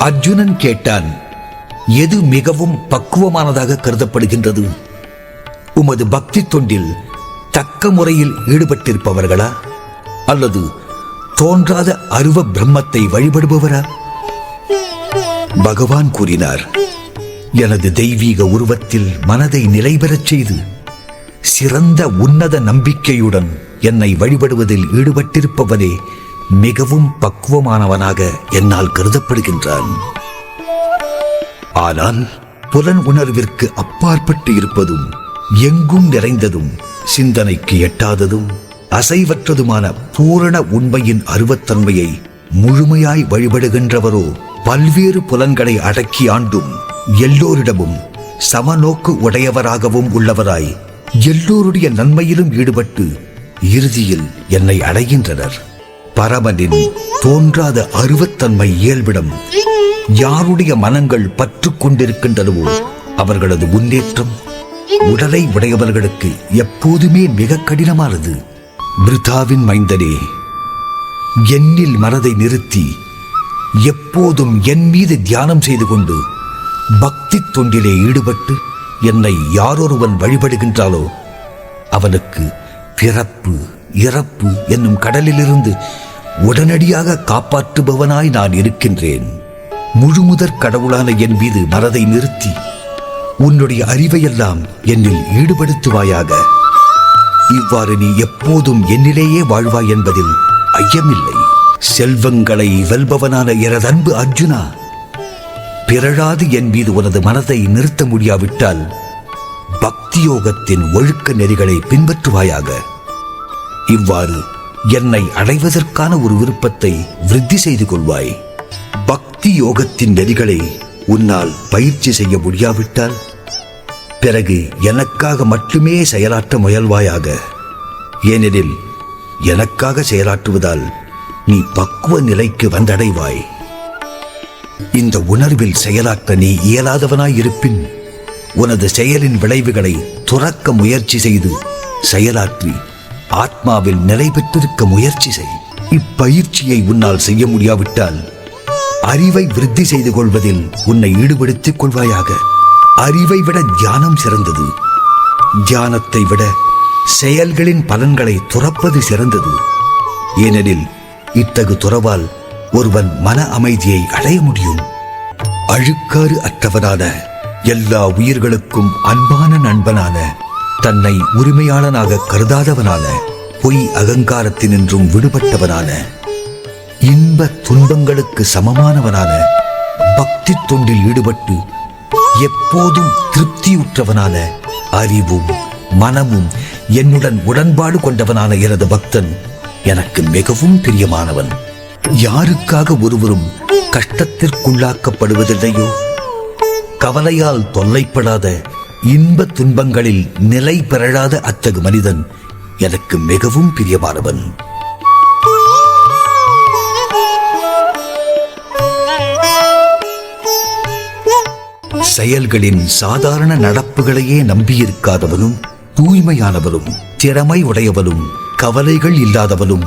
அர்ஜுனன் கேட்டான், எது மிகவும் பக்குவமானதாக கருதப்படுகின்றது? உமது பக்தி தொண்டில் தக்க முறையில் ஈடுபட்டிருப்பவர்களா அல்லது தோன்றாத அருவ பிரம்மத்தை வழிபடுபவரா? பகவான் கூறினார், எனது தெய்வீக உருவத்தில் மனதை நிலைபெறச் செய்து சிறந்த உன்னத நம்பிக்கையுடன் என்னை வழிபடுவதில் ஈடுபட்டிருப்பவனே மிகவும் பக்குவமானவனாக என்னால் கருதப்படுகின்றான். ஆனால் புலன் உணர்விற்கு அப்பாற்பட்டு இருப்பதும் எங்கும் நிறைந்ததும் சிந்தனைக்கு எட்டாததும் அசைவற்றதுமான பூரண உண்மையின் அருவத்தன்மையை முழுமையாய் வழிபடுகின்றவரோ பல்வேறு புலன்களை அடக்கி ஆண்டும் எல்லோரிடமும் சமநோக்கு உடையவராகவும் உள்ளவராய் எல்லோருடைய நன்மையிலும் ஈடுபட்டு இறுதியில் என்னை அடைகின்றனர். பரமனின் தோன்றாத அருவத்தன்மை இயல்பிடம் யாருடைய மனங்கள் பற்று கொண்டிருக்கின்றனவோ அவர்களது முன்னேற்றம் உடலை உடையவர்களுக்கு எப்போதுமே மிக கடினமானது. பிருதாவின் மைந்தனே, என்னில் மனதை நிறுத்தி எப்போதும் என் மீது தியானம் செய்து கொண்டு பக்தி தொண்டிலே ஈடுபட்டு என்னை யாரொருவன் வழிபடுகின்றாலோ அவனுக்கு பிறப்பு இறப்பு என்னும் கடலிலிருந்து உடனடியாக காப்பாற்றுபவனாய் நான் இருக்கின்றேன். முழுமுதற் கடவுளான என் மீது மனதை நிறுத்தி உன்னுடைய அறிவையெல்லாம் என்னில் ஈடுபடுத்துவாயாக. இவ்வாறு நீ எப்போதும் என்னிலேயே வாழ்வாய் என்பதில் ஐயமில்லை. செல்வங்களை வெல்பவனான எனது அன்பு அர்ஜுனா, பிறழாது என் மீது உனது மனதை நிறுத்த முடியாவிட்டால் பக்தி யோகத்தின் ஒழுக்க நெறிகளை பின்பற்றுவாயாக. இவ்வாறு என்னை அடைவதற்கான ஒரு விருப்பத்தை விருத்தி செய்து கொள்வாய். பக்தி யோகத்தின் நெறிகளை உன்னால் பயிற்சி செய்ய முடியாவிட்டால் பிறகு எனக்காக மட்டுமே செயலாற்ற முயல்வாயாக. ஏனெனில் எனக்காக செயலாற்றுவதால் நீ பக்குவ நிலைக்கு வந்தடைவாய். இந்த உணர்வில் செயலாற்ற நீ இயலாதவனாய் இருப்பின் உனது செயலின் விளைவுகளை துறக்க முயற்சி செய்து செயலாற்றி ஆத்மாவில் நிலை பெற்றிருக்க முயற்சி செய். இப்பயிற்சியை உன்னால் செய்ய முடியாவிட்டால் அறிவை விருத்தி செய்து கொள்வதில் உன்னை ஈடுபடுத்திக் கொள்வாயாக. அறிவை விட தியானம் சிறந்தது. தியானத்தை விட செயல்களின் பலன்களை துறப்பது சிறந்தது. ஏனெனில் இத்தகு துறவால் ஒருவன் மன அமைதியை அடைய முடியும். அழுக்காறு அற்றவனான எல்லா உயிர்களுக்கும் அன்பான நண்பனான, தன்னை உரிமையாளனாக கருதாதவனான, பொய் அகங்காரத்தினின்றும் விடுபட்டவனான, இன்ப துன்பங்களுக்கு சமமானவனான, பக்தி தொண்டில் ஈடுபட்டு எப்போதும் திருப்தியுற்றவனான, அறிவும் மனமும் என்னுடன் உடன்பாடு கொண்டவனான எனது பக்தன் எனக்கு மிகவும் பிரியமானவன். யாருக்காக ஒருவரும் கஷ்டத்திற்குள்ளாக்கப்படுவதில்லையோ, கவலையால் தொல்லைப்படாத, இன்ப துன்பங்களில் நிலை பெறாத அத்தகு மனிதன் எனக்கு மிகவும் பிரியமானவன். செயல்களின் சாதாரண நடப்புகளையே நம்பியிருக்காதவனும், தூய்மையானவனும், திறமை உடையவனும், கவலைகள் இல்லாதவனும்,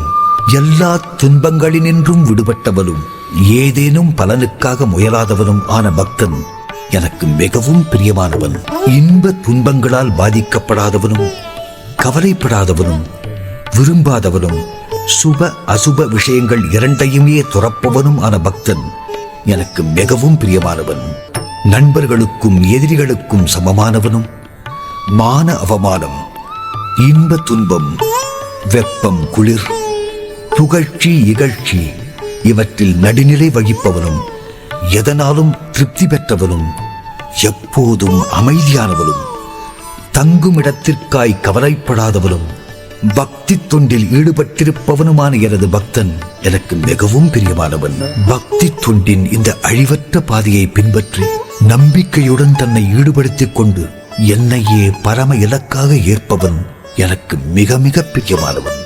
எல்லா துன்பங்களினின்றும் விடுபட்டவனும், ஏதேனும் பலனுக்காக முயலாதவனும் ஆன பக்தன் எனக்கு மிகவும் பிரியமானவன். இன்ப துன்பங்களால் பாதிக்கப்படாதவனும், கவலைப்படாதவனும், விரும்பாதவனும், சுப அசுப விஷயங்கள் இரண்டையுமே துறப்பவனும் ஆன பக்தன் எனக்கு மிகவும் பிரியமானவன். நண்பர்களுக்கும் எதிரிகளுக்கும் சமமானவனும், மான அவமானம், இன்ப துன்பம், வெப்பம் குளிர், புகழ்ச்சி இகழ்ச்சி இவற்றில் நடுநிலை வகிப்பவனும், எதனாலும் திருப்தி பெற்றவனும், எப்போதும் அமைதியானவனும், தங்குமிடத்திற்காய் கவலைப்படாதவனும், பக்தி தொண்டில் ஈடுபட்டிருப்பவனுமான எனது பக்தன் எனக்கு மிகவும் பிரியமானவன். பக்தி தொண்டின் இந்த அழிவற்ற பாதையை பின்பற்றி நம்பிக்கையுடன் தன்னை ஈடுபடுத்திக் கொண்டு என்னையே பரம இலக்காக ஏற்பவன் எனக்கு மிக மிக பிரியமானவன்.